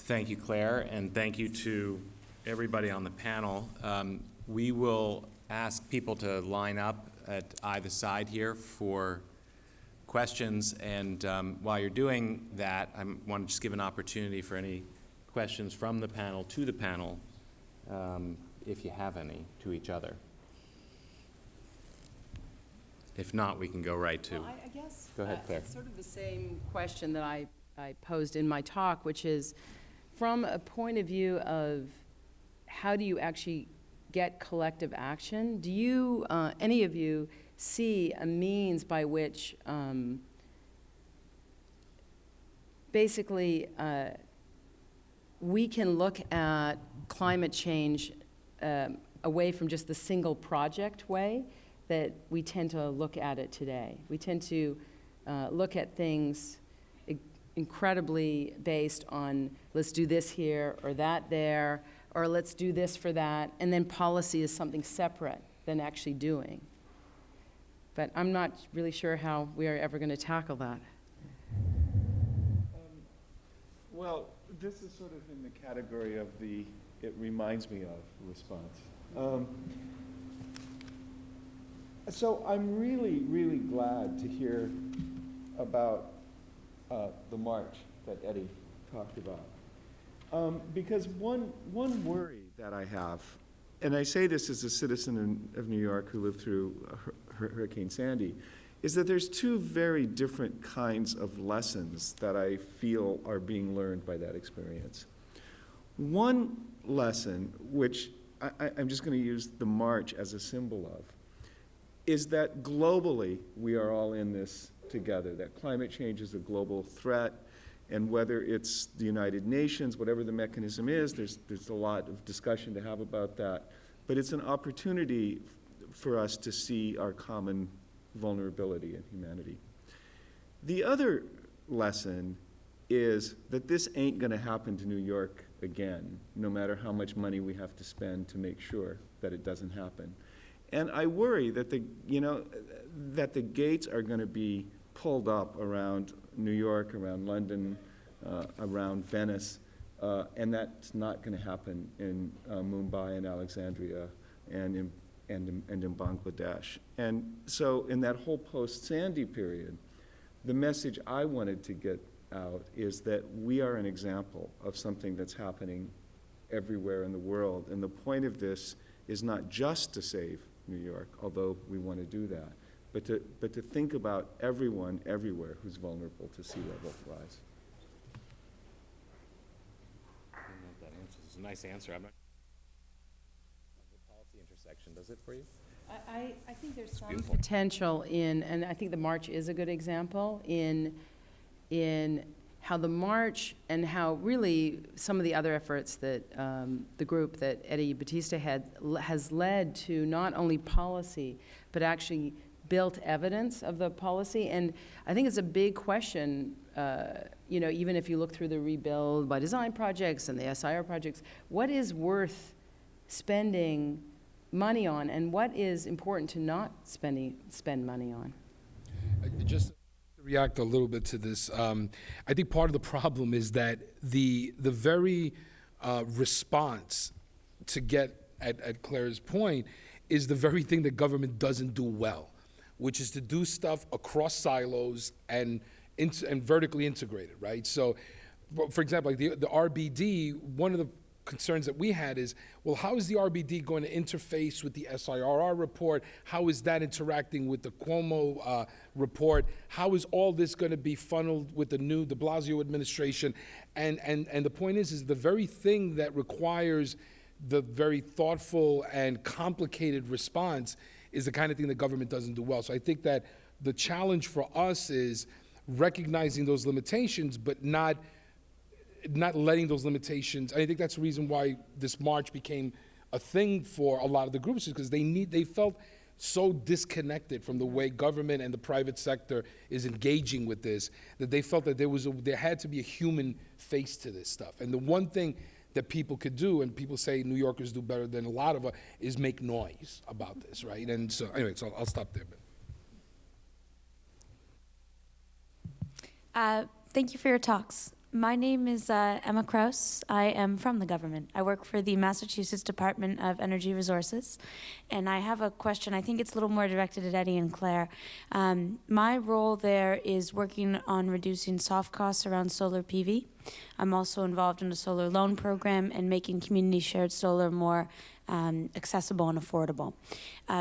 Thank you, Claire, and thank you to everybody on the panel. We will ask people to line up at either side here for questions, and while you're doing that, I want to just give an opportunity for any questions from the panel to the panel, if you have any, to each other. If not, we can go right to. Well, I guess go ahead, Claire. It's sort of the same question that I posed in my talk, which is from a point of view of how do you actually get collective action? Do you, any of you, see a means by which basically we can look at climate change away from just the single project way that we tend to look at it today? We tend to look at things incredibly based on let's do this here or that there, or let's do this for that, and then policy is something separate than actually doing. But I'm not really sure how we are ever going to tackle that. Well, this is sort of in the category of the it reminds me of response. So I'm really, really glad to hear about the march that Eddie talked about. Because one worry that I have, and I say this as a citizen of New York who lived through Hurricane Sandy, is that there's two very different kinds of lessons that I feel are being learned by that experience. One lesson, which I'm just going to use the march as a symbol of, is that globally we are all in this together, that climate change is a global threat, and whether it's the United Nations, whatever the mechanism is, there's a lot of discussion to have about that, but it's an opportunity for us to see our common vulnerability and humanity. The other lesson is that this ain't going to happen to New York again, no matter how much money we have to spend to make sure that it doesn't happen. And I worry that that the gates are going to be pulled up around New York, around London, around Venice, and that's not going to happen in Mumbai and Alexandria and in Bangladesh. And so in that whole post-Sandy period, the message I wanted to get out is that we are an example of something that's happening everywhere in the world. And the point of this is not just to save New York, although we want to do that, but to think about everyone everywhere who's vulnerable to sea level rise. I don't know if that answers. It's a nice answer. I'm not. The policy intersection, does it for you? I think there's some potential in, and I think the march is a good example, in how the march and how really some of the other efforts that the group that Eddie Batista has led to not only policy, but actually built evidence of the policy. And I think it's a big question, even if you look through the Rebuild by Design projects and the SIR projects, what is worth spending money on, and what is important to not spend money on? Just to react a little bit to this, I think part of the problem is that the very response to get at Claire's point is the very thing that government doesn't do well, which is to do stuff across silos and vertically integrated, right? So, for example, like the RBD, one of the concerns that we had is, well, how is the RBD going to interface with the SIRR report? How is that interacting with the Cuomo report? How is all this going to be funneled with the new de Blasio administration? And the point is the very thing that requires the very thoughtful and complicated response is the kind of thing that government doesn't do well. So I think that the challenge for us is recognizing those limitations, but not letting those limitations. I think that's the reason why this march became a thing for a lot of the groups, is because they felt so disconnected from the way government and the private sector is engaging with this, that they felt that there had to be a human face to this stuff. And the one thing that people could do, and people say New Yorkers do better than a lot of us, is make noise about this, right? And so anyway, so I'll stop there. Thank you for your talks. My name is Emma Kraus. I am from the government. I work for the Massachusetts Department of Energy Resources. And I have a question. I think it's a little more directed at Eddie and Claire. My role there is working on reducing soft costs around solar PV. I'm also involved in a solar loan program and making community shared solar more accessible and affordable.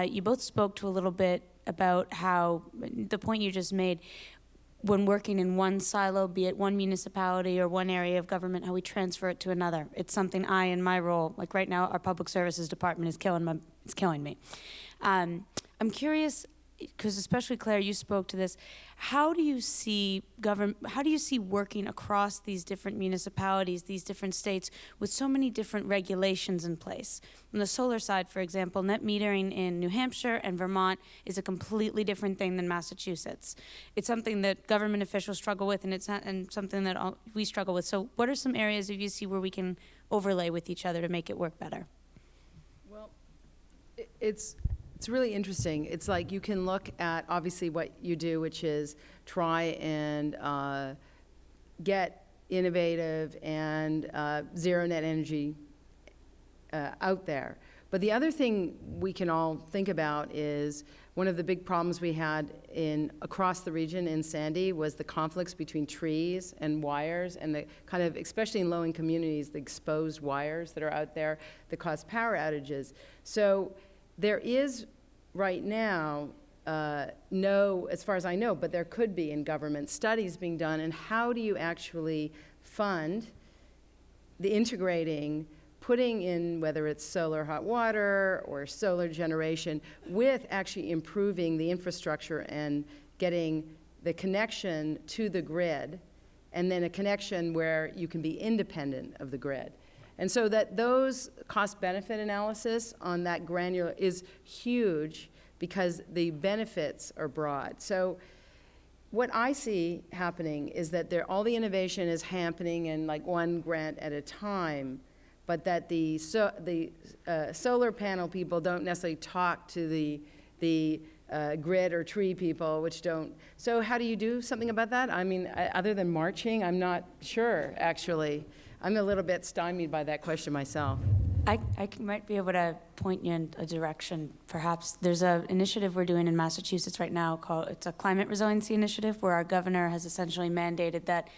You both spoke to a little bit about how the point you just made, when working in one silo, be it one municipality or one area of government, how we transfer it to another. It's something I, in my role, like right now, our public services department is killing me. I'm curious, because especially Claire, you spoke to this. How do you see working across these different municipalities, these different states, with so many different regulations in place? On the solar side, for example, net metering in New Hampshire and Vermont is a completely different thing than Massachusetts. It's something that government officials struggle with, and it's not, and something that we struggle with. So, what are some areas that you see where we can overlay with each other to make it work better? Well, it's really interesting. It's like you can look at, obviously, what you do, which is try and get innovative and zero net energy out there. But the other thing we can all think about is one of the big problems we had across the region in Sandy was the conflicts between trees and wires, and the kind of, especially in low-income communities, the exposed wires that are out there that cause power outages. So there is right now, no, as far as I know, but there could be in government studies being done, and how do you actually fund the integrating, putting in, whether it's solar hot water or solar generation, with actually improving the infrastructure and getting the connection to the grid, and then a connection where you can be independent of the grid. And so that those cost-benefit analysis on that granular is huge because the benefits are broad. So what I see happening is that all the innovation is happening in like one grant at a time, but that the solar panel people don't necessarily talk to the grid or tree people, which don't. So how do you do something about that? I mean, other than marching, I'm not sure, actually. I'm a little bit stymied by that question myself. I might be able to point you in a direction, perhaps. There's an initiative we're doing in Massachusetts right now it's a climate resiliency initiative, where our governor has essentially mandated that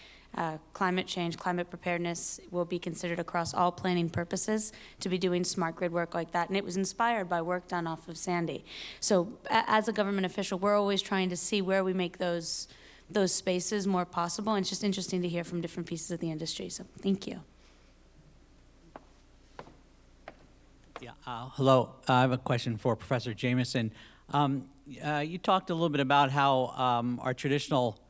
climate change, climate preparedness will be considered across all planning purposes to be doing smart grid work like that. And it was inspired by work done off of Sandy. So as a government official, we're always trying to see where we make those spaces more possible. And it's just interesting to hear from different pieces of the industry. So thank you. Yeah, hello. I have a question for Professor Jameson. You talked a little bit about how our traditional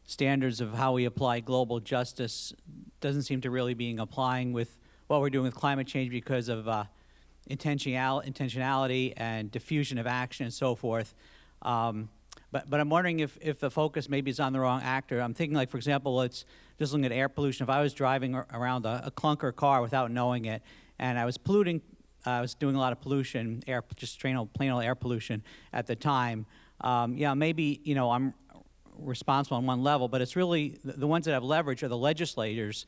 standards of how we apply global justice doesn't seem to really be applying with what we're doing with climate change because of intentionality and diffusion of action and so forth. But I'm wondering if the focus maybe is on the wrong actor. I'm thinking, like, for example, let's just looking at air pollution. If I was driving around a clunker car without knowing it, and I was polluting, I was doing a lot of pollution, just plain old air pollution at the time. Yeah, maybe, you know, I'm responsible on one level, but it's really the ones that have leverage are the legislators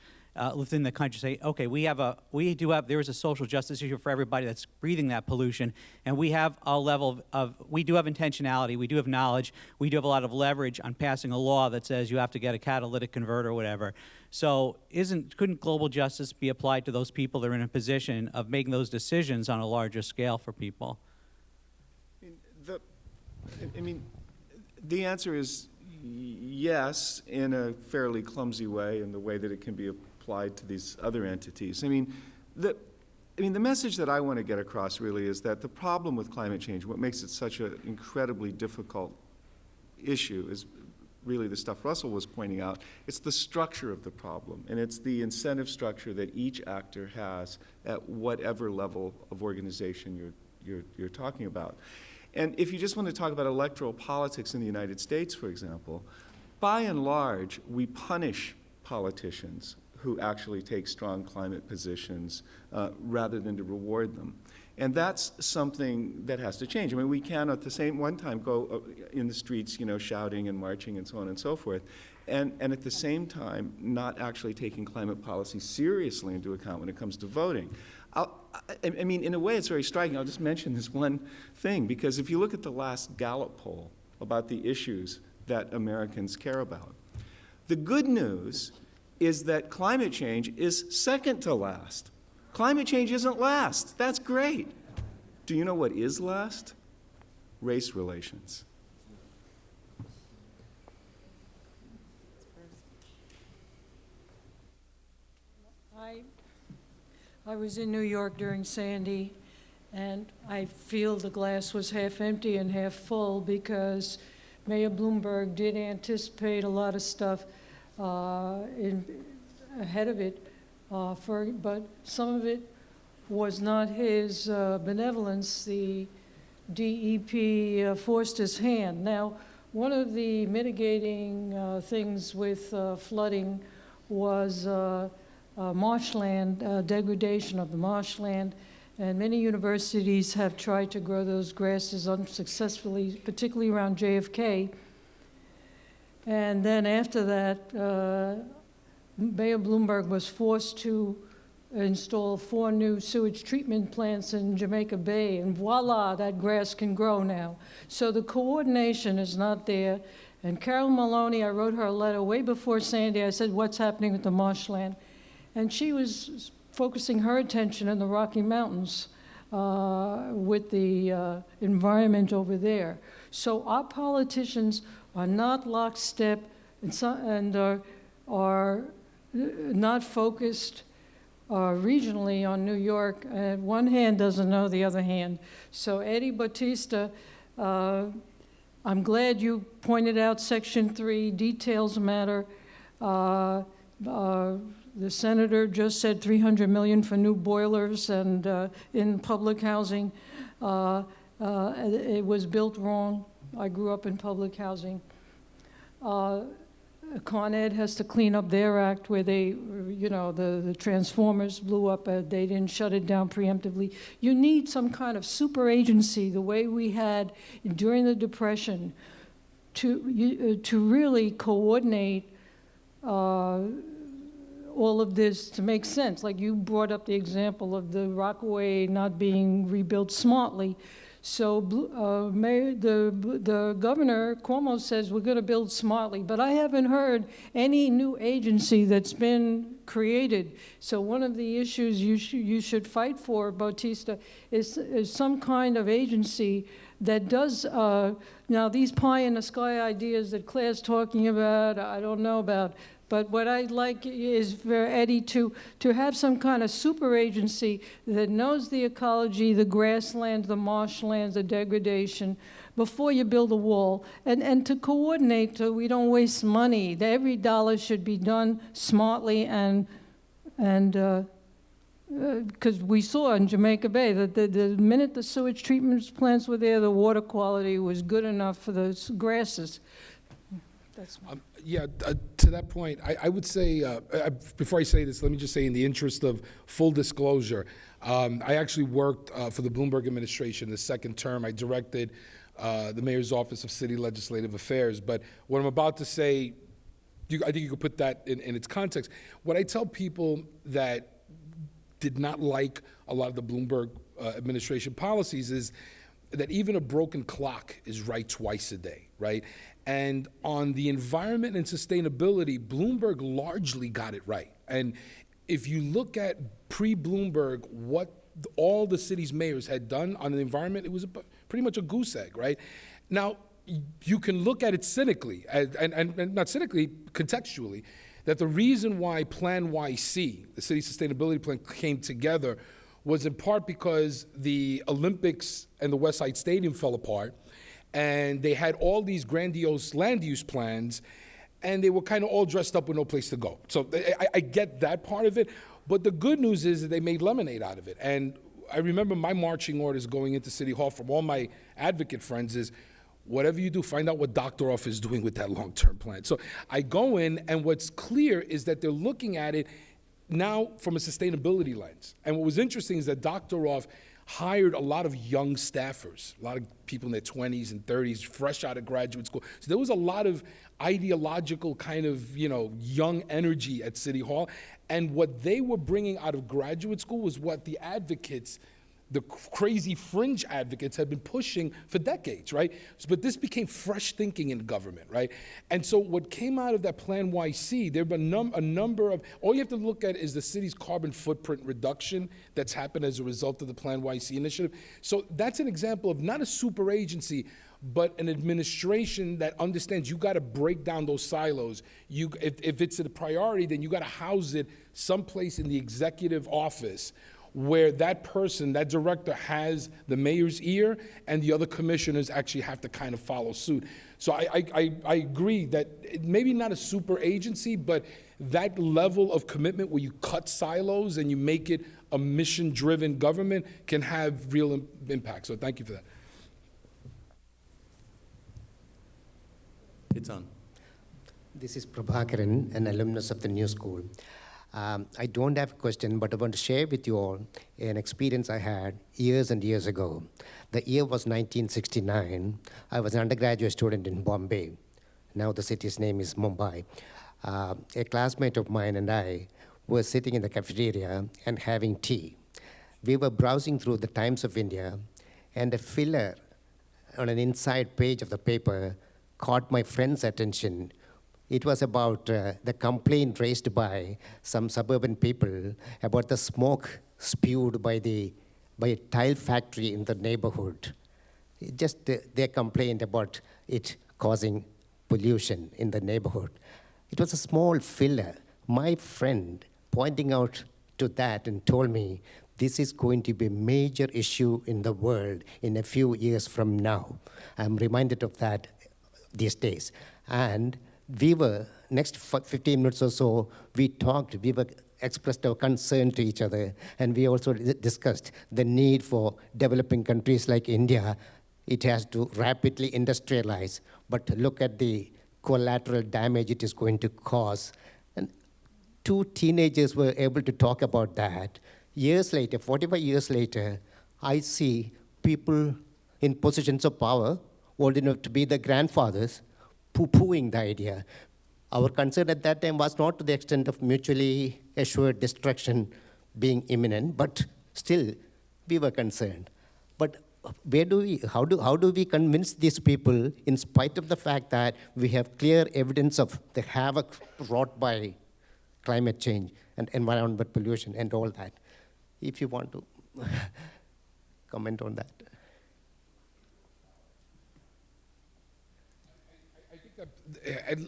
within the country. Say, okay, there is a social justice issue for everybody that's breathing that pollution, and we have a level we do have intentionality, we do have knowledge, we do have a lot of leverage on passing a law that says you have to get a catalytic converter or whatever. So couldn't global justice be applied to those people that are in a position of making those decisions on a larger scale for people? The answer is yes, in a fairly clumsy way, in the way that it can be applied to these other entities. The message that I want to get across really is that the problem with climate change, what makes it such an incredibly difficult issue, is really the stuff Russell was pointing out. It's the structure of the problem, and it's the incentive structure that each actor has at whatever level of organization you're talking about. And if you just want to talk about electoral politics in the United States, for example, by and large, we punish politicians who actually take strong climate positions rather than to reward them. And that's something that has to change. I mean, we can at the same one time go in the streets, you know, shouting and marching and so on and so forth, and at the same time not actually taking climate policy seriously into account when it comes to voting. I mean, in a way, it's very striking. I'll just mention this one thing, because if you look at the last Gallup poll about the issues that Americans care about, the good news is that climate change is second to last. Climate change isn't last. That's great. Do you know what is last? Race relations. I was in New York during Sandy, and I feel the glass was half empty and half full, because Mayor Bloomberg did anticipate a lot of stuff ahead of it, but some of it was not his benevolence. The DEP forced his hand. Now, one of the mitigating things with flooding was marshland, degradation of the marshland, and many universities have tried to grow those grasses unsuccessfully, particularly around JFK. And then after that, Mayor Bloomberg was forced to install 4 new sewage treatment plants in Jamaica Bay, and voila, that grass can grow now. So the coordination is not there. And Carol Maloney, I wrote her a letter way before Sandy. I said, what's happening with the marshland? And she was focusing her attention in the Rocky Mountains with the environment over there. So our politicians are not lockstep and are not focused regionally on New York. One hand doesn't know the other hand. So Eddie Bautista, I'm glad you pointed out Section 3, details matter. The senator just said $300 million for new boilers and in public housing. It was built wrong. I grew up in public housing. Con Ed has to clean up their act where they, you know, the transformers blew up. They didn't shut it down preemptively. You need some kind of super agency, the way we had during the Depression, to really coordinate all of this to make sense. Like you brought up the example of the Rockaway not being rebuilt smartly. So the governor, Cuomo, says we're going to build smartly, but I haven't heard any new agency that's been created. So one of the issues you should fight for, Bautista, is some kind of agency that does, now these pie-in-the-sky ideas that Claire's talking about, I don't know about, but what I'd like is for Eddie to have some kind of super agency that knows the ecology, the grasslands, the marshlands, the degradation, before you build a wall, and to coordinate so we don't waste money. Every dollar should be done smartly, and because we saw in Jamaica Bay that the minute the sewage treatment plants were there, the water quality was good enough for the grasses. That's Yeah, to that point, I would say, before I say this, let me just say in the interest of full disclosure, I actually worked for the Bloomberg administration the second term. I directed the mayor's office of city legislative affairs. But what I'm about to say, I think you could put that in its context. What I tell people that did not like a lot of the Bloomberg administration policies is that even a broken clock is right twice a day, right? And on the environment and sustainability, Bloomberg largely got it right. And if you look at pre-Bloomberg, what all the city's mayors had done on the environment, it was pretty much a goose egg, right? Now, you can look at it cynically, and not cynically, contextually, that the reason why Plan YC, the city sustainability plan, came together was in part because the Olympics and the West Side Stadium fell apart, and they had all these grandiose land use plans, and they were kind of all dressed up with no place to go. So I get that part of it, but the good news is that they made lemonade out of it. And I remember my marching orders going into City Hall from all my advocate friends is, whatever you do, find out what Dr. Off is doing with that long-term plan. So I go in, and what's clear is that they're looking at it now from a sustainability lens. And what was interesting is that Dr. Off hired a lot of young staffers, a lot of people in their 20s and 30s, fresh out of graduate school. So there was a lot of ideological kind of, young energy at City Hall. And what they were bringing out of graduate school was what the advocates, the crazy fringe advocates, had been pushing for decades, right? But this became fresh thinking in government, right? And so what came out of that Plan YC, there have been a number of, all you have to look at is the city's carbon footprint reduction that's happened as a result of the Plan YC initiative. So that's an example of not a super agency, but an administration that understands you got to break down those silos. If it's a priority, then you got to house it someplace in the executive office where that person, that director, has the mayor's ear, and the other commissioners actually have to kind of follow suit. So I agree that maybe not a super agency, but that level of commitment where you cut silos and you make it a mission-driven government can have real impact. So thank you for that. It's on. This is Prabhakaran, an alumnus of the New School. I don't have a question, but I want to share with you all an experience I had years and years ago. The year was 1969. I was an undergraduate student in Bombay. Now the city's name is Mumbai. A classmate of mine and I were sitting in the cafeteria and having tea. We were browsing through the Times of India, and a filler on an inside page of the paper caught my friend's attention. It was about the complaint raised by some suburban people about the smoke spewed by a tile factory in the neighborhood. Just their complaint about it causing pollution in the neighborhood. It was a small filler. My friend pointing out to that and told me, this is going to be a major issue in the world in a few years from now. I'm reminded of that these days. And we were, next 15 minutes or so, we talked, we were expressed our concern to each other, and we also discussed the need for developing countries like India. It has to rapidly industrialize, but look at the collateral damage it is going to cause. And two teenagers were able to talk about that. Years later, 45 years later, I see people in positions of power, old enough to be the grandfathers, poo-pooing the idea. Our concern at that time was not to the extent of mutually assured destruction being imminent, but still we were concerned. But how do we convince these people, in spite of the fact that we have clear evidence of the havoc wrought by climate change and environmental pollution and all that? If you want to comment on that.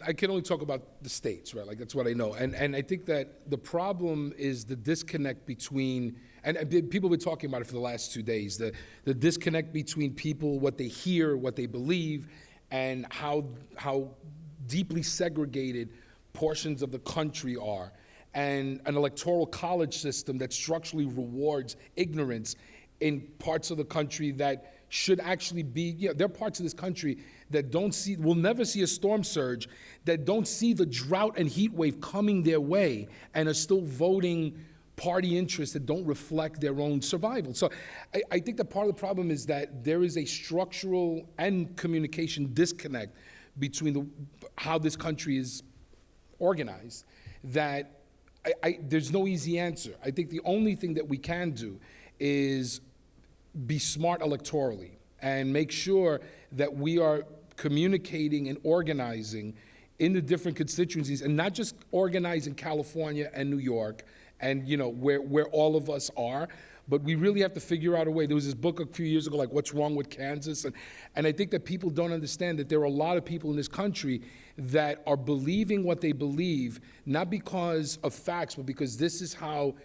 I can only talk about the states, right? Like, that's what I know. And I think that the problem is the disconnect between, and people have been talking about it for the last 2 days, the disconnect between people, what they hear, what they believe, and how deeply segregated portions of the country are, and an electoral college system that structurally rewards ignorance in parts of the country that should actually be, there are parts of this country that will never see a storm surge, that don't see the drought and heat wave coming their way, and are still voting party interests that don't reflect their own survival. So I think that part of the problem is that there is a structural and communication disconnect between how this country is organized, that there's no easy answer. I think the only thing that we can do is be smart electorally and make sure that we are communicating and organizing in the different constituencies, and not just organize in California and New York and where all of us are, but we really have to figure out a way. There was this book a few years ago, like What's Wrong with Kansas? And I think that people don't understand that there are a lot of people in this country that are believing what they believe, not because of facts, but because this is how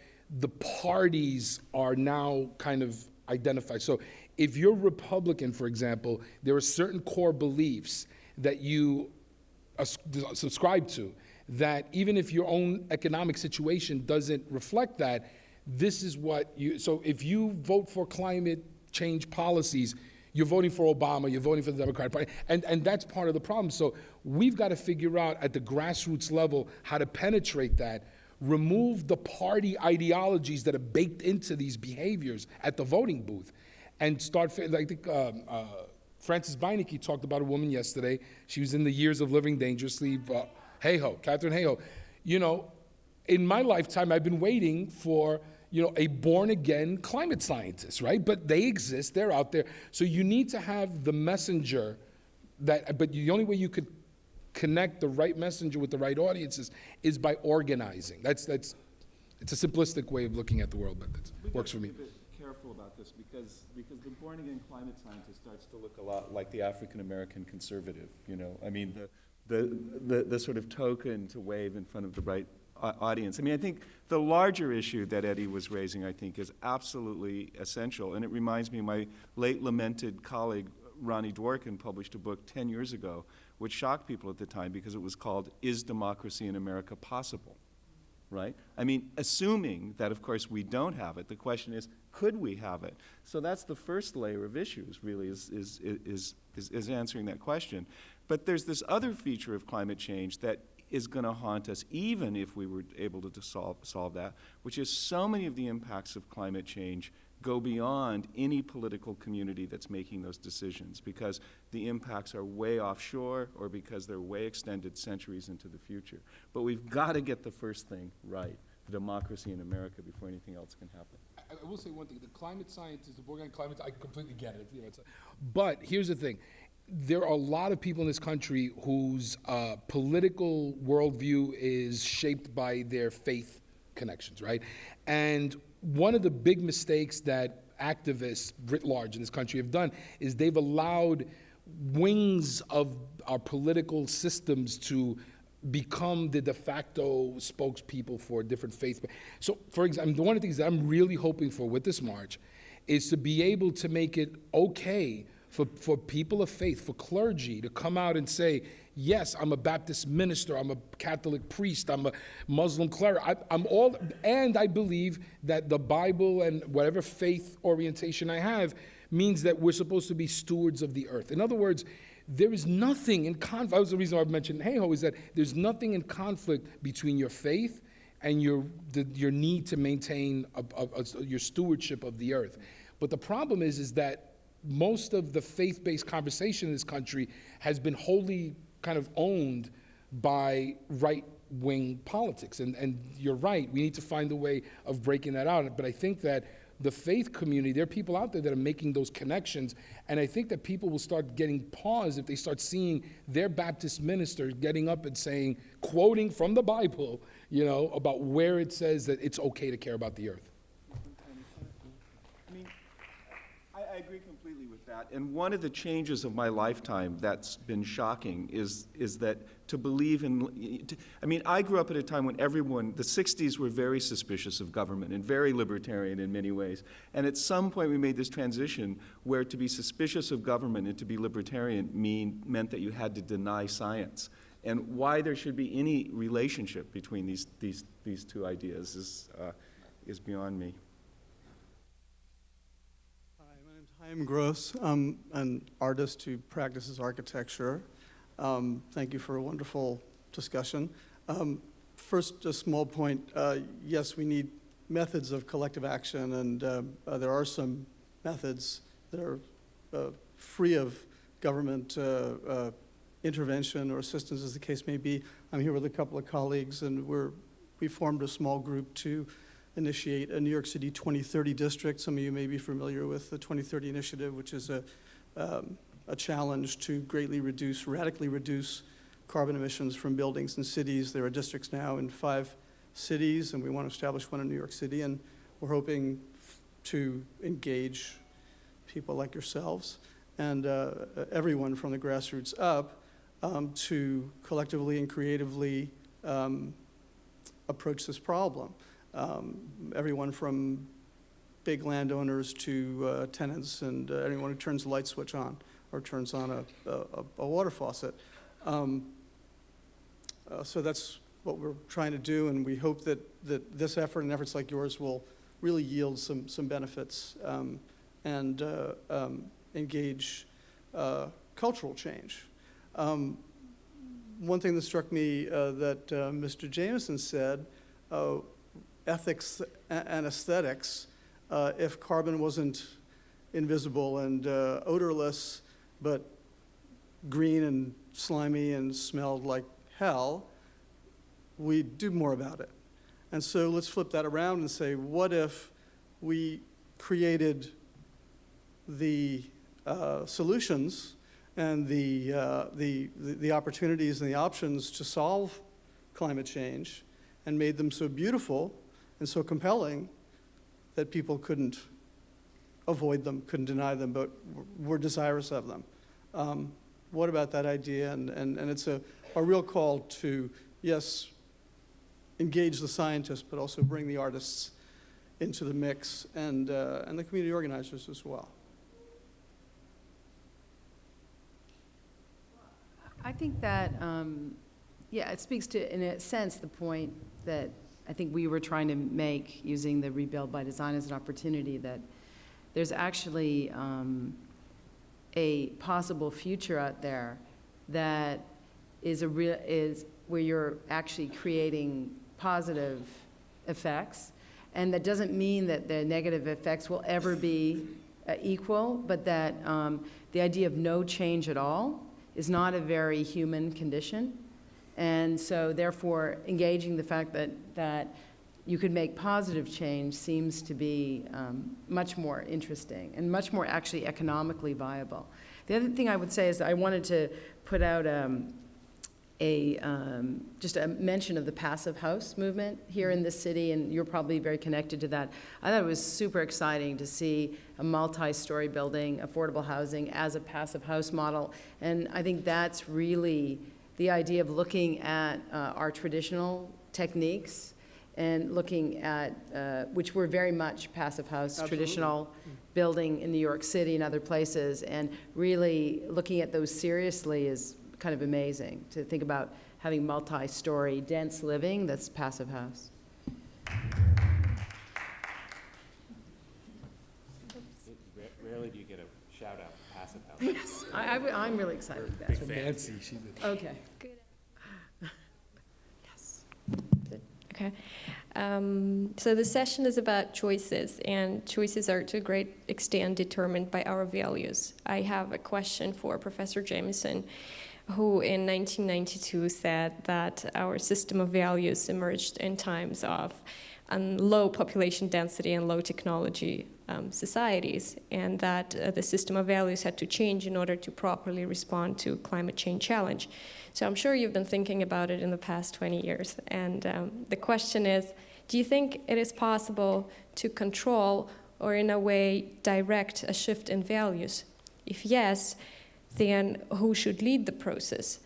the parties are now kind of identified. So if you're Republican, for example, there are certain core beliefs that you subscribe to, that even if your own economic situation doesn't reflect that, this is what so if you vote for climate change policies, you're voting for Obama, you're voting for the Democratic Party, and that's part of the problem. So we've got to figure out at the grassroots level how to penetrate that remove the party ideologies that are baked into these behaviors at the voting booth, and start, I think Francis Beinecke talked about a woman yesterday. She was in the years of living dangerously. Catherine Hayhoe. You know, in my lifetime, I've been waiting for, you know, a born-again climate scientist, right? But they exist, they're out there. So you need to have the messenger but the only way you could connect the right messenger with the right audiences is by organizing. It's a simplistic way of looking at the world, but it works for me. We have to be a bit careful about this because the born-again climate scientist starts to look a lot like the African-American conservative, you know? I mean, the sort of token to wave in front of the right audience. I mean, I think the larger issue that Eddie was raising, I think, is absolutely essential, and it reminds me of my late lamented colleague, Ronnie Dworkin, published a book 10 years ago, which shocked people at the time because it was called, "Is Democracy in America Possible?" Right? I mean, assuming that, of course, we don't have it, the question is, could we have it? So that's the first layer of issues, really, is answering that question. But there's this other feature of climate change that is going to haunt us, even if we were able to solve that, which is so many of the impacts of climate change go beyond any political community that's making those decisions, because the impacts are way offshore or because they're way extended centuries into the future. But we've got to get the first thing right, the democracy in America, before anything else can happen. I will say one thing, the climate scientists, the organic climate, I completely get it. You know, but here's the thing. There are a lot of people in this country whose political worldview is shaped by their faith connections, right? And one of the big mistakes that activists writ large in this country have done is they've allowed wings of our political systems to become the de facto spokespeople for different faiths. So, for example, one of the things that I'm really hoping for with this march is to be able to make it okay for people of faith, for clergy, to come out and say, yes, I'm a Baptist minister, I'm a Catholic priest, I'm a Muslim cleric, I'm all, and I believe that the Bible and whatever faith orientation I have means that we're supposed to be stewards of the earth. In other words, there is nothing in conflict. That was the reason I've mentioned Hayhoe, is that there's nothing in conflict between your faith and your need to maintain your stewardship of the earth. But the problem is that most of the faith-based conversation in this country has been wholly kind of owned by right-wing politics. And you're right, we need to find a way of breaking that out. But I think that the faith community, there are people out there that are making those connections, and I think that people will start getting pause if they start seeing their Baptist minister getting up and saying, quoting from the Bible, you know, about where it says that it's okay to care about the earth. I mean, I agree completely with that. And one of the changes of my lifetime that's been shocking is that to believe in, I mean, I grew up at a time when everyone, the 60s were very suspicious of government and very libertarian in many ways. And at some point we made this transition where to be suspicious of government and to be libertarian meant that you had to deny science. And why there should be any relationship between these two ideas is beyond me. I'm Gross. I'm an artist who practices architecture. Thank you for a wonderful discussion. First, a small point. Yes, we need methods of collective action, and there are some methods that are free of government intervention or assistance, as the case may be. I'm here with a couple of colleagues, and we formed a small group to initiate a New York City 2030 district. Some of you may be familiar with the 2030 initiative, which is a challenge to radically reduce carbon emissions from buildings and cities. There are districts now in 5 cities, and we want to establish one in New York City, and we're hoping to engage people like yourselves and everyone from the grassroots up to collectively and creatively approach this problem. Everyone from big landowners to tenants and anyone who turns the light switch on or turns on a water faucet. So that's what we're trying to do, and we hope that this effort and efforts like yours will really yield some benefits and engage cultural change. One thing that struck me that Mr. Jameson said ethics and aesthetics if carbon wasn't invisible and odorless, but green and slimy and smelled like hell, we'd do more about it. And so let's flip that around and say, what if we created the solutions and the opportunities and the options to solve climate change and made them so beautiful and so compelling that people couldn't avoid them, couldn't deny them, but were desirous of them. What about that idea? And it's a real call to, yes, engage the scientists, but also bring the artists into the mix and the community organizers as well. I think that, yeah, it speaks to, in a sense, the point that I think we were trying to make using the Rebuild by Design as an opportunity, that there's actually a possible future out there that is where you're actually creating positive effects, and that doesn't mean that the negative effects will ever be equal, but that the idea of no change at all is not a very human condition. And so therefore, engaging the fact that you could make positive change seems to be much more interesting and much more actually economically viable. The other thing I would say is I wanted to put out just a mention of the passive house movement here in this city, and you're probably very connected to that. I thought it was super exciting to see a multi-story building, affordable housing as a passive house model, and I think that's really the idea of looking at our traditional techniques and looking at, which were very much passive house, Absolutely. Traditional building in New York City and other places, and really looking at those seriously is kind of amazing to think about having multi-story dense living that's passive house. Rarely do you get a shout out for passive house. Yes, I'm really excited about Big that. fan. Nancy, she did. Okay. Yes. Okay. So the session is about choices, and choices are to a great extent determined by our values. I have a question for Professor Jameson, who in 1992 said that our system of values emerged in times of low population density and low technology societies, and that the system of values had to change in order to properly respond to climate change challenge. So I'm sure you've been thinking about it in the past 20 years. And the question is, do you think it is possible to control or in a way direct a shift in values? If yes, then who should lead the process?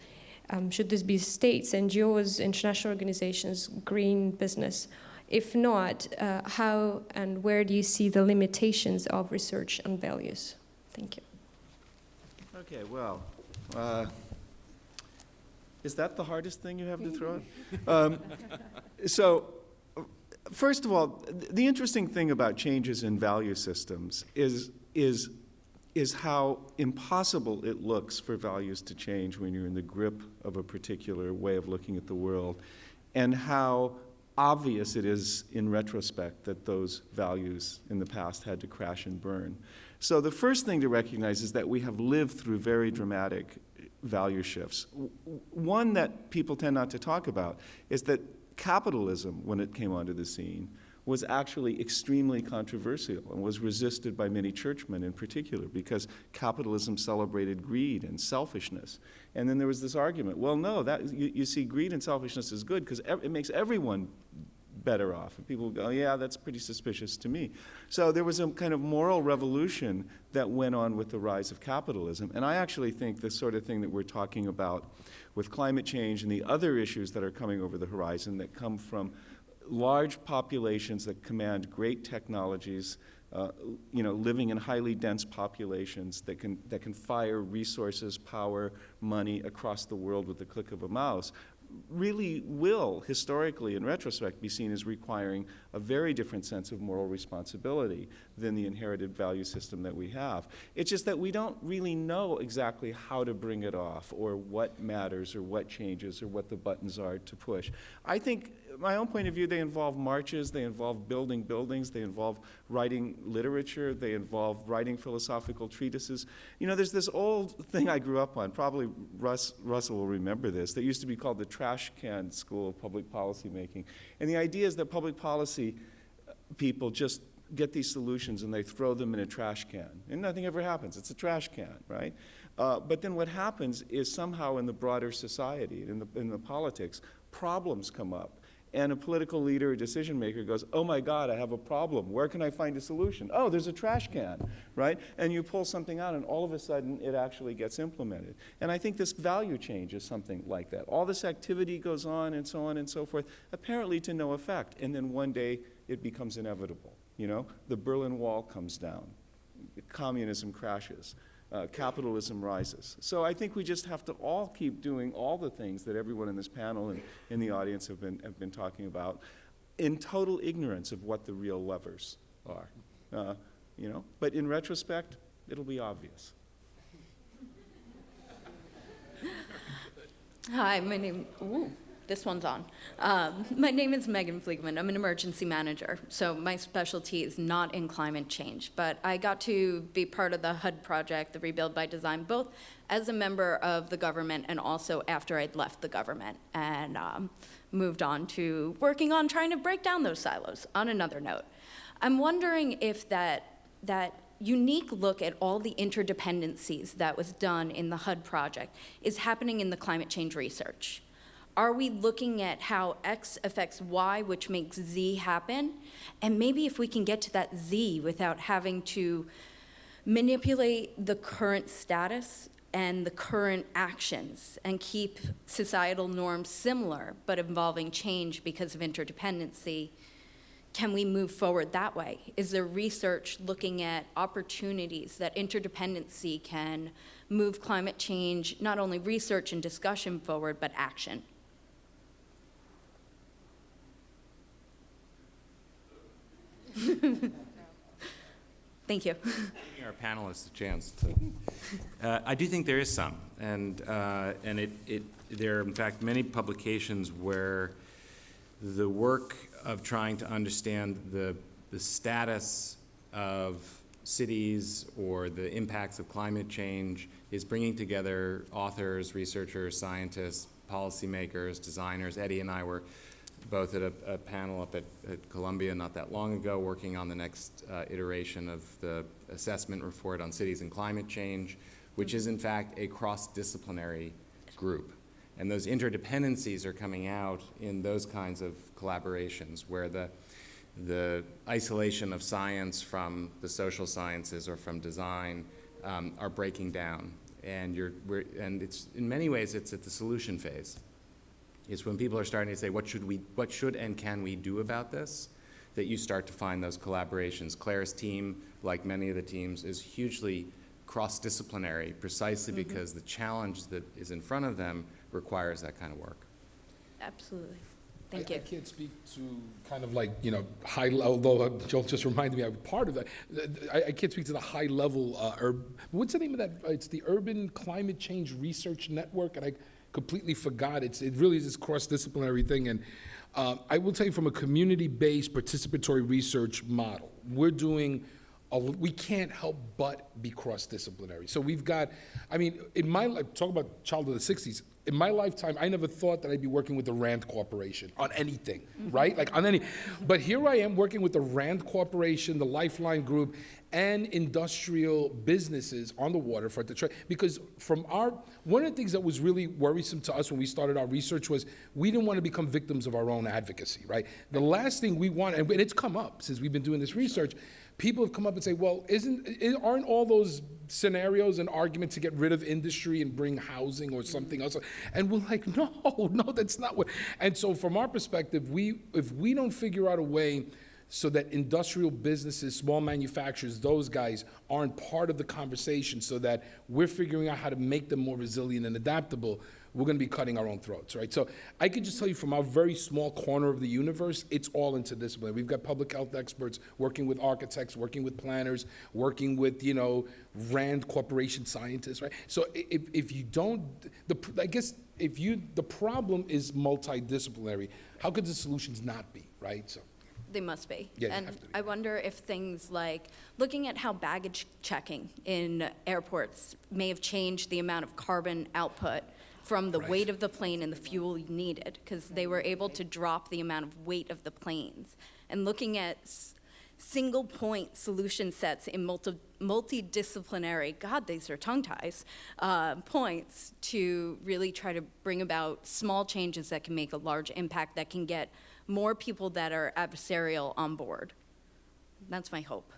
Should this be states, NGOs, international organizations, green business? If not, how and where do you see the limitations of research on values? Thank you. Okay, well, is that the hardest thing you have to throw in? So, first of all, the interesting thing about changes in value systems is how impossible it looks for values to change when you're in the grip of a particular way of looking at the world, and how obvious it is in retrospect that those values in the past had to crash and burn. So the first thing to recognize is that we have lived through very dramatic value shifts. One that people tend not to talk about is that capitalism, when it came onto the scene, was actually extremely controversial and was resisted by many churchmen in particular, because capitalism celebrated greed and selfishness. And then there was this argument, well, no, you see, greed and selfishness is good because it makes everyone better off. And people go, yeah, that's pretty suspicious to me. So there was a kind of moral revolution that went on with the rise of capitalism. And I actually think the sort of thing that we're talking about with climate change and the other issues that are coming over the horizon that come from large populations that command great technologies, living in highly dense populations that can fire resources, power, money across the world with the click of a mouse, really will, historically, in retrospect, be seen as requiring a very different sense of moral responsibility than the inherited value system that we have. It's just that we don't really know exactly how to bring it off, or what matters, or what changes, or what the buttons are to push. I think my own point of view, they involve marches, they involve building buildings, they involve writing literature, they involve writing philosophical treatises. You know, there's this old thing I grew up on, probably Russell will remember this, that used to be called the trash can school of public policy making. And the idea is that public policy people just get these solutions and they throw them in a trash can. And nothing ever happens. It's a trash can, right? But then what happens is somehow in the broader society, in the politics, problems come up. And a political leader or decision maker goes, oh my God, I have a problem. Where can I find a solution? Oh, there's a trash can, right? And you pull something out and all of a sudden it actually gets implemented. And I think this value change is something like that. All this activity goes on and so forth, apparently to no effect. And then one day it becomes inevitable. You know, the Berlin Wall comes down, communism crashes, capitalism rises. So I think we just have to all keep doing all the things that everyone in this panel and in the audience have been talking about in total ignorance of what the real levers are. You know, but in retrospect, it'll be obvious. Hi, my name, this one's on. My name is Megan Fleegman. I'm an emergency manager, so my specialty is not in climate change, but I got to be part of the HUD project, the Rebuild by Design, both as a member of the government and also after I'd left the government and moved on to working on trying to break down those silos. On another note, I'm wondering if that unique look at all the interdependencies that was done in the HUD project is happening in the climate change research. Are we looking at how X affects Y, which makes Z happen? And maybe if we can get to that Z without having to manipulate the current status and the current actions and keep societal norms similar but involving change because of interdependency, can we move forward that way? Is there research looking at opportunities that interdependency can move climate change, not only research and discussion forward, but action? Thank you. Giving our panelists a chance to. I do think there is some, and there are in fact many publications where the work of trying to understand the status of cities or the impacts of climate change is bringing together authors, researchers, scientists, policymakers, designers. Eddie and I were both at a panel up at Columbia not that long ago, working on the next iteration of the assessment report on cities and climate change, which is in fact a cross-disciplinary group. And those interdependencies are coming out in those kinds of collaborations where the isolation of science from the social sciences or from design are breaking down. And it's, in many ways, it's at the solution phase. It's when people are starting to say, what should and can we do about this, that you start to find those collaborations. Claire's team, like many of the teams, is hugely cross-disciplinary, precisely because the challenge that is in front of them requires that kind of work. Absolutely. Thank you. I can't speak to kind of like, you know, high, although Joel just reminded me I'm part of that. I can't speak to the high level, what's the name of that? It's the Urban Climate Change Research Network, and I completely forgot. It really is this cross-disciplinary thing. And I will tell you, from a community-based participatory research model, we're doing, we can't help but be cross-disciplinary. So we've got, I mean, in my life, talk about child of the 60s, in my lifetime, I never thought that I'd be working with the Rand Corporation on anything, right? Like on any, but here I am working with the Rand Corporation, the Lifeline Group, and industrial businesses on the waterfront, because one of the things that was really worrisome to us when we started our research was we didn't want to become victims of our own advocacy, right? The last thing we want, and it's come up since we've been doing this research, people have come up and say, well, aren't all those scenarios an argument to get rid of industry and bring housing or something else? And we're like, no, that's not what. And so from our perspective, if we don't figure out a way so that industrial businesses, small manufacturers, those guys aren't part of the conversation, so that we're figuring out how to make them more resilient and adaptable, we're going to be cutting our own throats, right? So I can just tell you from our very small corner of the universe, it's all interdisciplinary. We've got public health experts working with architects, working with planners, working with, Rand Corporation scientists, right? So if you don't, I guess the problem is multidisciplinary. How could the solutions not be, right? So. They must be. Yeah, they and have to be. I wonder if things like looking at how baggage checking in airports may have changed the amount of carbon output from the weight of the plane and the fuel needed, because they were able to drop the amount of weight of the planes. And looking at single point solution sets in multidisciplinary, God, these are tongue ties, points to really try to bring about small changes that can make a large impact, that can get more people that are adversarial on board. That's my hope.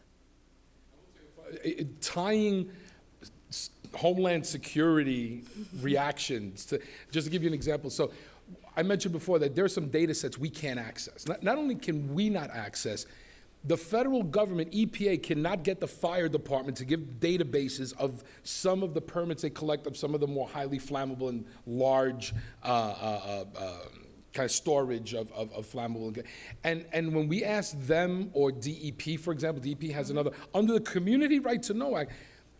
Tying Homeland Security reactions to, just to give you an example. So I mentioned before that there are some data sets we can't access. Not only can we not access, the federal government, EPA, cannot get the fire department to give databases of some of the permits they collect of some of the more highly flammable and large kind of storage of flammable. And when we ask them, or DEP, for example, DEP has another, under the Community Right to Know Act,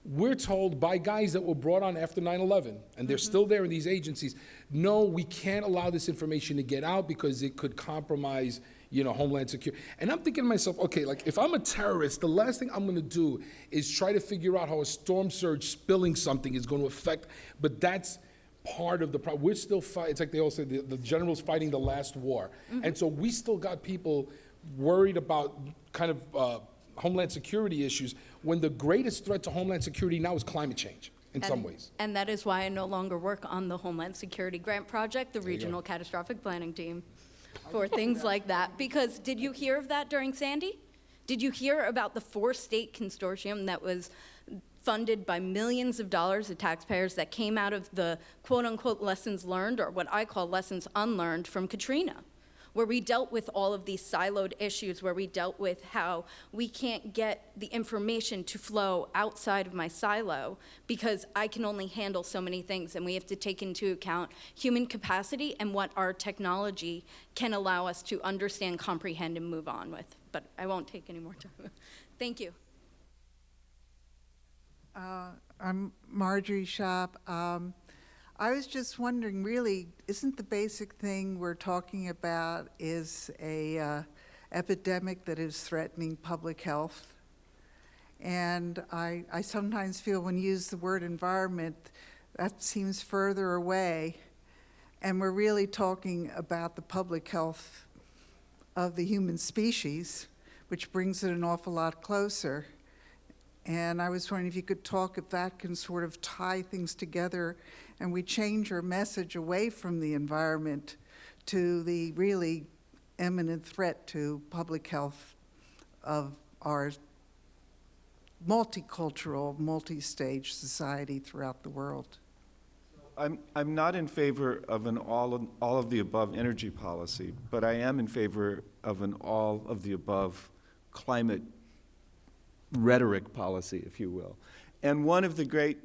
we're told by guys that were brought on after 9/11, and they're still there in these agencies, no, we can't allow this information to get out because it could compromise, Homeland Security. And I'm thinking to myself, okay, like if I'm a terrorist, the last thing I'm gonna do is try to figure out how a storm surge spilling something is gonna affect, but that's part of the problem. We're still fighting, it's like they all say, the general's fighting the last war. And so we still got people worried about kind of Homeland Security issues when the greatest threat to Homeland Security now is climate change in some ways. And that is why I no longer work on the Homeland Security Grant Project, the Regional Catastrophic Planning Team, for things like that. Because did you hear of that during Sandy? Did you hear about the 4-state consortium that was funded by millions of dollars of taxpayers that came out of the quote-unquote lessons learned, or what I call lessons unlearned from Katrina, where we dealt with all of these siloed issues, where we dealt with how we can't get the information to flow outside of my silo because I can only handle so many things, and we have to take into account human capacity and what our technology can allow us to understand, comprehend, and move on with. But I won't take any more time. Thank you. I'm Marjorie Shop. I was just wondering, really, isn't the basic thing we're talking about is a epidemic that is threatening public health? And I sometimes feel when you use the word environment, that seems further away. And we're really talking about the public health of the human species, which brings it an awful lot closer. And I was wondering if you could talk if that can sort of tie things together and we change our message away from the environment to the really imminent threat to public health of our multicultural, multi-stage society throughout the world. I'm not in favor of an all of the above energy policy, but I am in favor of an all of the above climate rhetoric policy, if you will. And one of the great,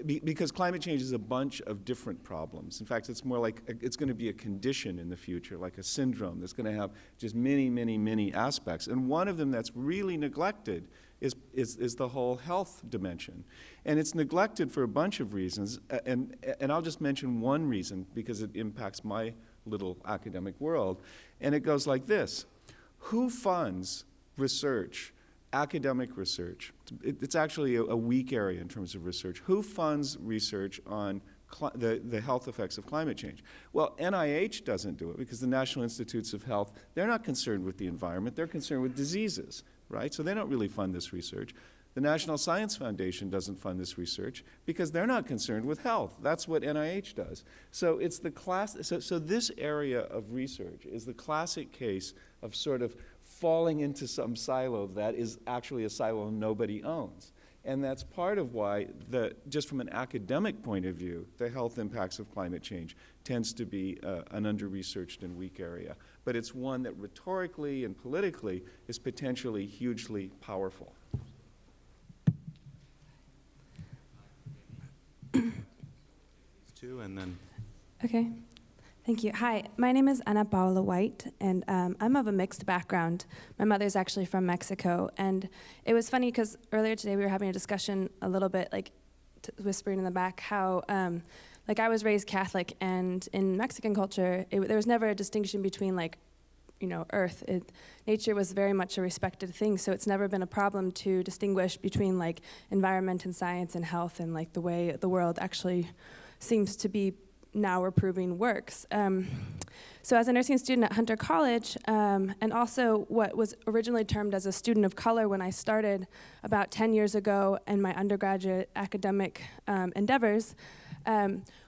because climate change is a bunch of different problems. In fact, it's more like, it's going to be a condition in the future, like a syndrome that's going to have just many, many, many aspects. And one of them that's really neglected is the whole health dimension. And it's neglected for a bunch of reasons. And I'll just mention one reason because it impacts my little academic world. And it goes like this. Who funds research? Academic research. It's actually a weak area in terms of research. Who funds research on the health effects of climate change? Well, NIH doesn't do it because the National Institutes of Health, they're not concerned with the environment, they're concerned with diseases, right? So they don't really fund this research. The National Science Foundation doesn't fund this research because they're not concerned with health. That's what NIH does. So it's the so this area of research is the classic case of sort of falling into some silo that is actually a silo nobody owns. And that's part of why, just from an academic point of view, the health impacts of climate change tends to be an under-researched and weak area. But it's one that rhetorically and politically is potentially hugely powerful. Two, and then Okay. Thank you. Hi, my name is Ana Paula White, and I'm of a mixed background. My mother's actually from Mexico, and it was funny because earlier today we were having a discussion a little bit, like whispering in the back, how like I was raised Catholic, and in Mexican culture, there was never a distinction between like, you know, earth. Nature was very much a respected thing, so it's never been a problem to distinguish between like environment and science and health and like the way the world actually seems to be now we're proving works. So as a nursing student at Hunter College, and also what was originally termed as a student of color when I started about 10 years ago in my undergraduate academic endeavors,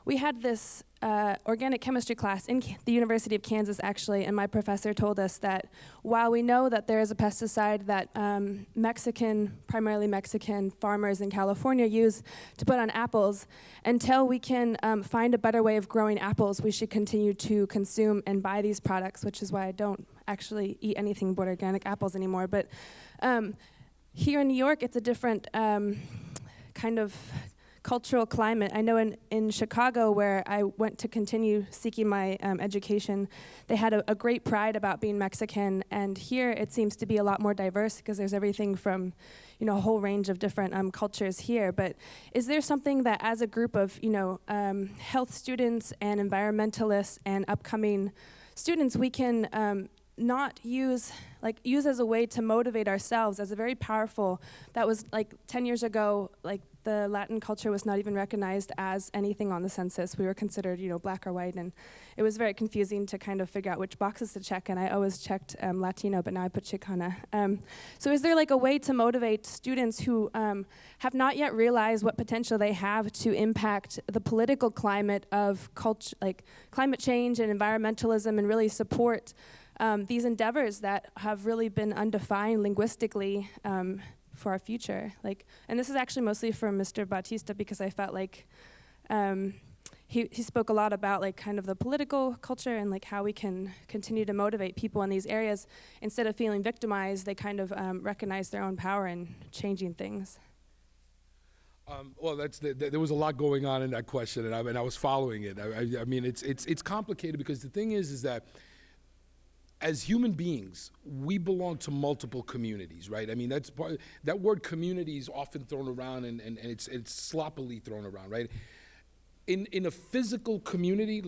we had this organic chemistry class in the University of Kansas, actually, and my professor told us that while we know that there is a pesticide that primarily Mexican farmers in California use to put on apples, until we can find a better way of growing apples, we should continue to consume and buy these products, which is why I don't actually eat anything but organic apples anymore. But here in New York, it's a different kind of cultural climate. I know in Chicago, where I went to continue seeking my education, they had a great pride about being Mexican, and here it seems to be a lot more diverse because there's everything from, you know, a whole range of different cultures here. But is there something that as a group of, you know, health students and environmentalists and upcoming students, we can not use as a way to motivate ourselves as a very powerful, that was like 10 years ago, like the Latin culture was not even recognized as anything on the census. We were considered, you know, black or white, and it was very confusing to kind of figure out which boxes to check, and I always checked Latino, but now I put Chicana. So is there like a way to motivate students who have not yet realized what potential they have to impact the political climate of culture, like climate change and environmentalism, and really support these endeavors that have really been undefined linguistically for our future? Like, and this is actually mostly for Mr. Bautista, because I felt like he spoke a lot about like kind of the political culture and like how we can continue to motivate people in these areas. Instead of feeling victimized, they kind of recognize their own power in changing things. Well, there was a lot going on in that question, and I was following it. I mean, it's complicated because the thing is that as human beings, we belong to multiple communities, right? I mean, that word community is often thrown around, and it's sloppily thrown around, right? In a physical community,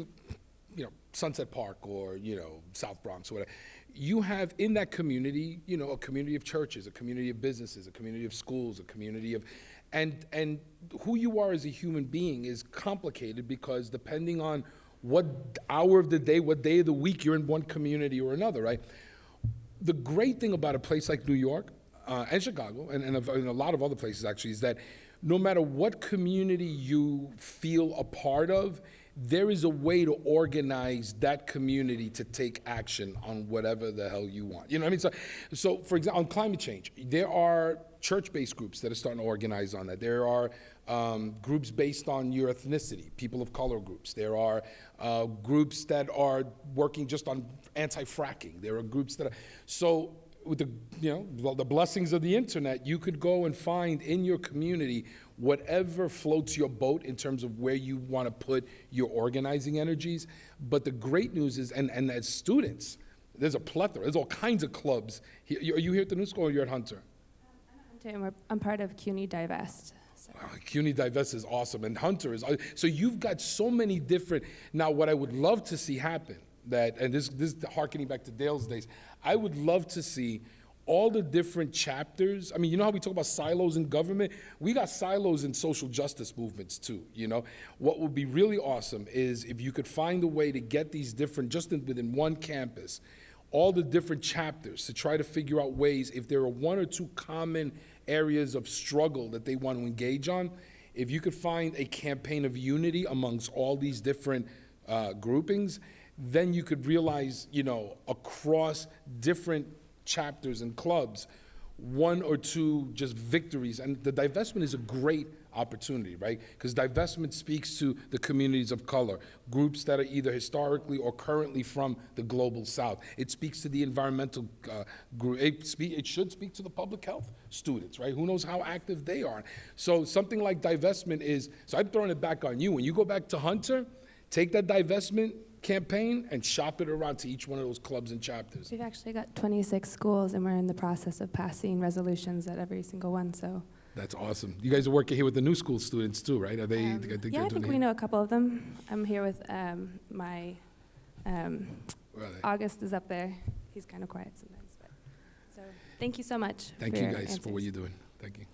you know, Sunset Park or, you know, South Bronx or whatever, you have in that community, you know, a community of churches, a community of businesses, a community of schools, a community of, and who you are as a human being is complicated because depending on what hour of the day, what day of the week you're in one community or another, right? The great thing about a place like New York and Chicago and a lot of other places actually is that no matter what community you feel a part of, there is a way to organize that community to take action on whatever the hell you want. You know what I mean? So for example, on climate change, there are church-based groups that are starting to organize on that. There are groups based on your ethnicity, people of color groups. There are groups that are working just on anti-fracking. There are groups that are, so with the blessings of the internet, you could go and find in your community whatever floats your boat in terms of where you want to put your organizing energies. But the great news is, and as students, there's a plethora, there's all kinds of clubs. Are you here at the New School or you're at Hunter? I'm part of CUNY Divest. So. Wow, CUNY Divest is awesome, and Hunter is, so you've got so many different, now what I would love to see happen, and this is harkening back to Dale's days, I would love to see all the different chapters. I mean, you know how we talk about silos in government? We got silos in social justice movements too, you know? What would be really awesome is if you could find a way to get these different, just within one campus, all the different chapters to try to figure out ways, if there are one or two common areas of struggle that they want to engage on, if you could find a campaign of unity amongst all these different groupings, then you could realize, you know, across different chapters and clubs, one or two just victories. And the divestment is a great opportunity, right? Because divestment speaks to the communities of color, groups that are either historically or currently from the global South. It speaks to the environmental group. It should speak to the public health students, right? Who knows how active they are. So something like divestment is, so I'm throwing it back on you. When you go back to Hunter, take that divestment campaign and shop it around to each one of those clubs and chapters. We've actually got 26 schools, and we're in the process of passing resolutions at every single one, so. That's awesome. You guys are working here with the new school students too, right? Are they? Yeah, I think we know a couple of them. I'm here with my, August is up there. He's kind of quiet sometimes, but, so, thank you so much. Thank for you your guys for answers. what you're doing. Thank you.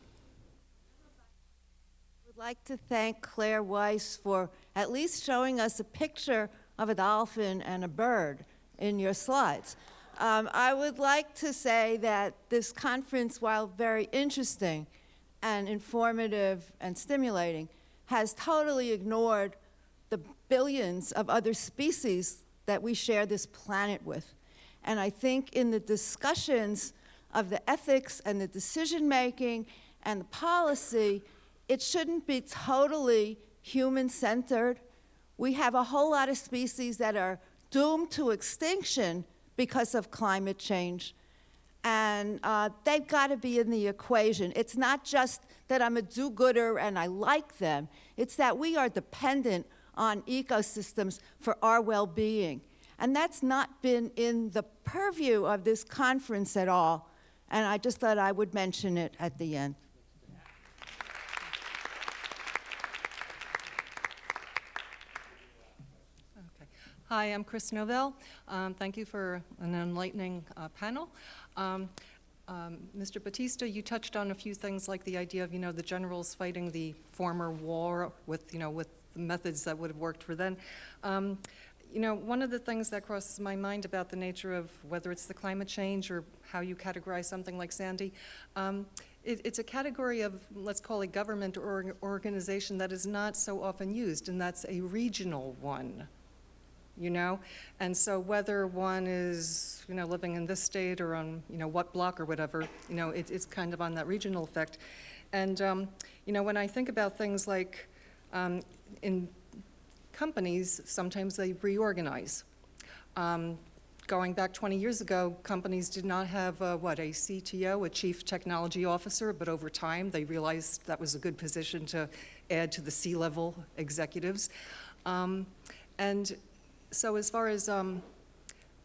Would like to thank Claire Weiss for at least showing us a picture of a dolphin and a bird in your slides. I would like to say that this conference, while very interesting and informative and stimulating, has totally ignored the billions of other species that we share this planet with. And I think in the discussions of the ethics and the decision-making and the policy, it shouldn't be totally human-centered. We have a whole lot of species that are doomed to extinction because of climate change. And they've got to be in the equation. It's not just that I'm a do-gooder and I like them. It's that we are dependent on ecosystems for our well-being. And that's not been in the purview of this conference at all. And I just thought I would mention it at the end. Hi, I'm Chris Novell. Thank you for an enlightening panel. Mr. Batista, you touched on a few things like the idea of, the generals fighting the former war with, with methods that would have worked for then. One of the things that crosses my mind about the nature of whether it's the climate change or how you categorize something like Sandy, it's a category of, let's call it government or organization that is not so often used, and that's a regional one. And so whether one is, living in this state or on, what block or whatever, it's kind of on that regional effect. And, when I think about things like in companies, sometimes they reorganize. Going back 20 years ago, companies did not have, a CTO, a Chief Technology Officer, but over time they realized that was a good position to add to the C-level executives. And so as far as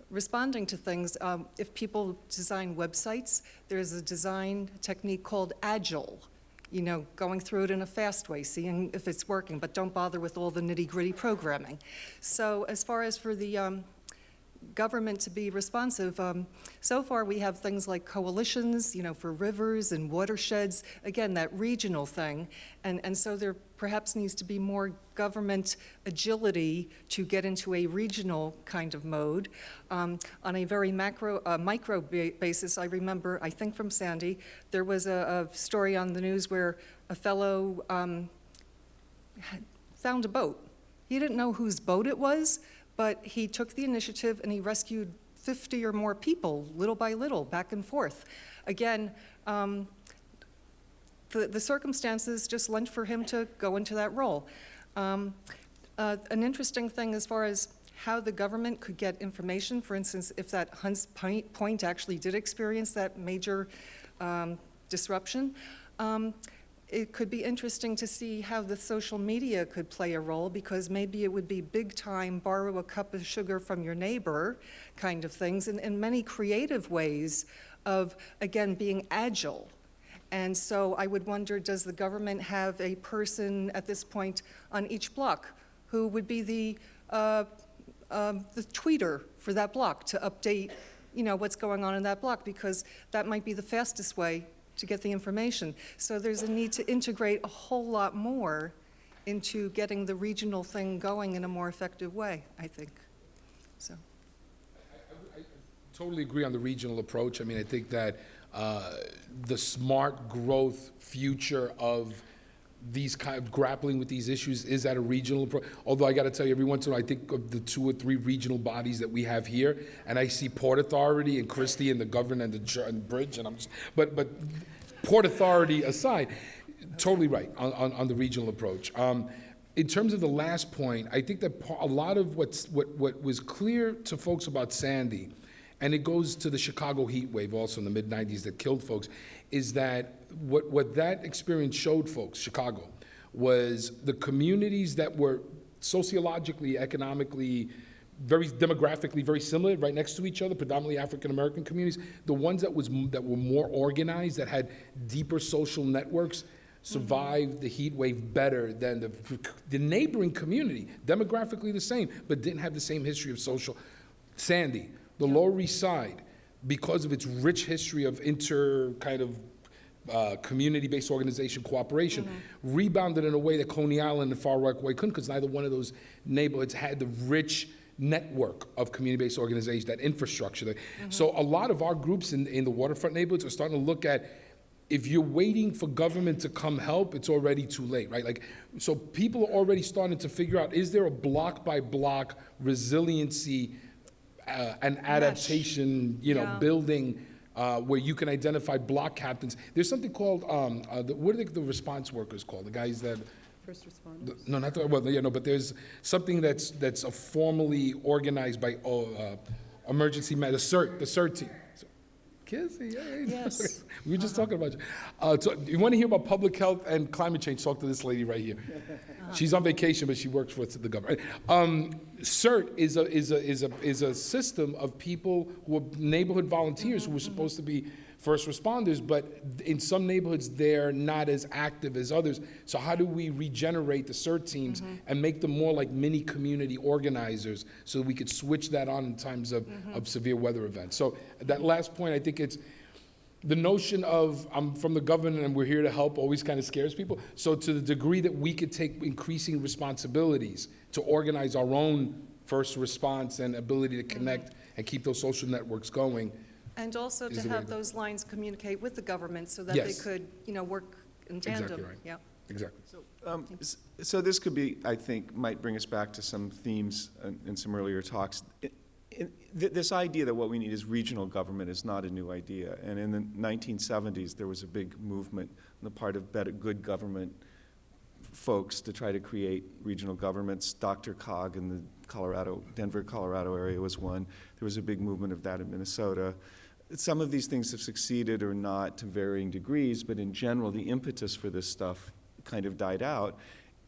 responding to things, if people design websites, there's a design technique called Agile, going through it in a fast way, seeing if it's working, but don't bother with all the nitty-gritty programming. So as far as for the government to be responsive, so far we have things like coalitions, for rivers and watersheds, again, that regional thing, and so there perhaps needs to be more government agility to get into a regional kind of mode. On a very micro basis, I remember, I think from Sandy, there was a story on the news where a fellow found a boat. He didn't know whose boat it was, but he took the initiative and he rescued 50 or more people, little by little, back and forth. Again, the circumstances just lent for him to go into that role. An interesting thing as far as how the government could get information, for instance, if that Hunts Point actually did experience that major disruption, it could be interesting to see how the social media could play a role, because maybe it would be big time, borrow a cup of sugar from your neighbor kind of things, and many creative ways of, again, being agile. And so I would wonder, does the government have a person at this point on each block who would be the tweeter for that block to update, what's going on in that block, because that might be the fastest way to get the information. So there's a need to integrate a whole lot more into getting the regional thing going in a more effective way, I think. So. I totally agree on the regional approach. I mean, I think that the smart growth future of these kind of grappling with these issues is at a regional approach. Although I got to tell you, every once in a while I think of the 2 or 3 regional bodies that we have here, and I see Port Authority and Christie and the Governor and the Bridge, and I'm just, but Port Authority aside, totally right on the regional approach. In terms of the last point, I think that a lot of what was clear to folks about Sandy, and it goes to the Chicago heat wave also in the mid-90s that killed folks, is that what that experience showed folks, Chicago, was the communities that were sociologically, economically, very demographically very similar, right next to each other, predominantly African-American communities. The ones that were more organized, that had deeper social networks, survived the heat wave better than the neighboring community, demographically the same, but didn't have the same history of social. Sandy, the Lower East Side, because of its rich history of community-based organization cooperation, rebounded in a way that Coney Island and Far Rockaway couldn't, because neither one of those neighborhoods had the rich network of community-based organization, that infrastructure. So a lot of our groups in the waterfront neighborhoods are starting to look at, if you're waiting for government to come help, it's already too late, right? Like, so people are already starting to figure out, is there a block-by-block resiliency and adaptation, building where you can identify block captains? There's something called, what are the response workers called? The guys that... First responders? No, not the, well, yeah, no, but there's something that's a formally organized by emergency, the CERT team. Kizzy, hey. Yes. We were just talking about you. So you want to hear about public health and climate change, talk to this lady right here. She's on vacation, but she works for the government. CERT is a system of people who are neighborhood volunteers who were supposed to be first responders, but in some neighborhoods, they're not as active as others. So how do we regenerate the CERT teams and make them more like mini community organizers so that we could switch that on in times of severe weather events? So that last point, I think it's the notion of I'm from the government and we're here to help always kind of scares people. So to the degree that we could take increasing responsibilities to organize our own first response and ability to connect and keep those social networks going. And also to have those lines communicate with the government so that they could, work in tandem. Exactly right. Yeah. Exactly. So this could be, I think, might bring us back to some themes in some earlier talks. This idea that what we need is regional government is not a new idea. And in the 1970s, there was a big movement on the part of good government folks to try to create regional governments. Dr. Cog in the Denver, Colorado area was one. There was a big movement of that in Minnesota. Some of these things have succeeded or not to varying degrees, but in general, the impetus for this stuff kind of died out.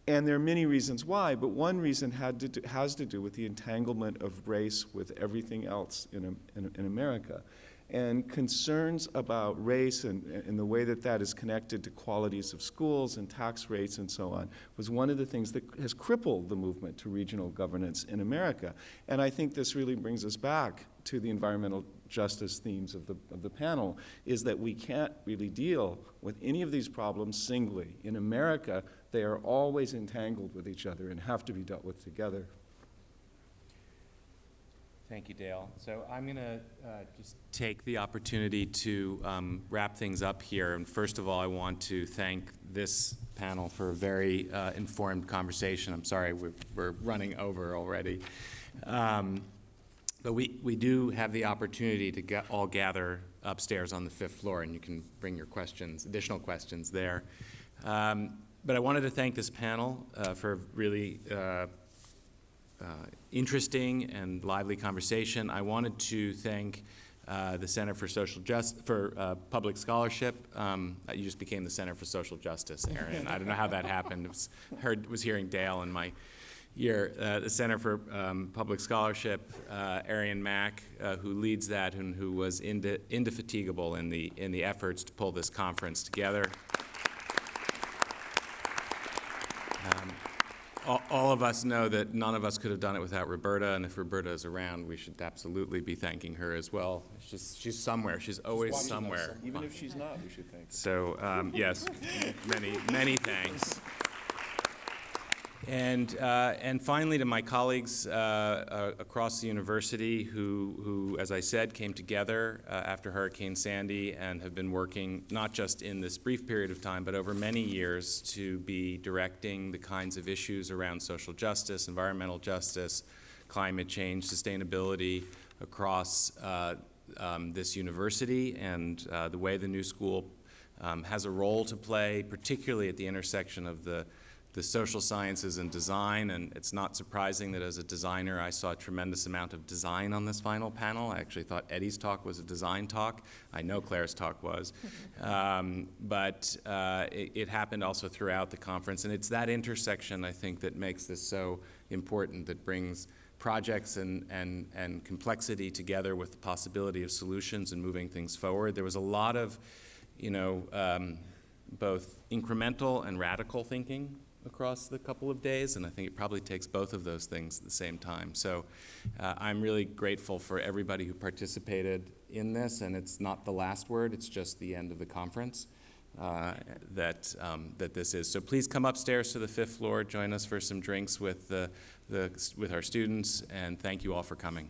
And there are many reasons why, but one reason has to do with the entanglement of race with everything else in America. And concerns about race and the way that is connected to qualities of schools and tax rates and so on was one of the things that has crippled the movement to regional governance in America. And I think this really brings us back to the environmental justice themes of the panel, is that we can't really deal with any of these problems singly. In America, they are always entangled with each other and have to be dealt with together. Thank you, Dale. So I'm going to just take the opportunity to wrap things up here. And first of all, I want to thank this panel for a very informed conversation. I'm sorry we're running over already. But we do have the opportunity to all gather upstairs on the 5th floor, and you can bring your questions, additional questions there. But I wanted to thank this panel for really interesting and lively conversation. I wanted to thank the Center for Public Scholarship. You just became the Center for Social Justice, Aaron. I don't know how that happened. Was hearing Dale in my ear. The Center for Public Scholarship, Arian Mack, who leads that and who was indefatigable in the efforts to pull this conference together. All of us know that none of us could have done it without Roberta, and if Roberta is around, we should absolutely be thanking her as well. She's somewhere. She's always somewhere. Even if she's not, we should thank her. So, yes, many thanks. And finally, to my colleagues across the university who, as I said, came together after Hurricane Sandy and have been working not just in this brief period of time, but over many years to be directing the kinds of issues around social justice, environmental justice, climate change, sustainability across this university, and the way the new school has a role to play, particularly at the intersection of the the social sciences and design, and it's not surprising that as a designer I saw a tremendous amount of design on this final panel. I actually thought Eddie's talk was a design talk. I know Claire's talk was. But it happened also throughout the conference, and it's that intersection, I think, that makes this so important, that brings projects and complexity together with the possibility of solutions and moving things forward. There was a lot of, both incremental and radical thinking across the couple of days, and I think it probably takes both of those things at the same time. So I'm really grateful for everybody who participated in this, and it's not the last word, it's just the end of the conference that this is. So please come upstairs to the 5th floor, join us for some drinks with our students, and thank you all for coming.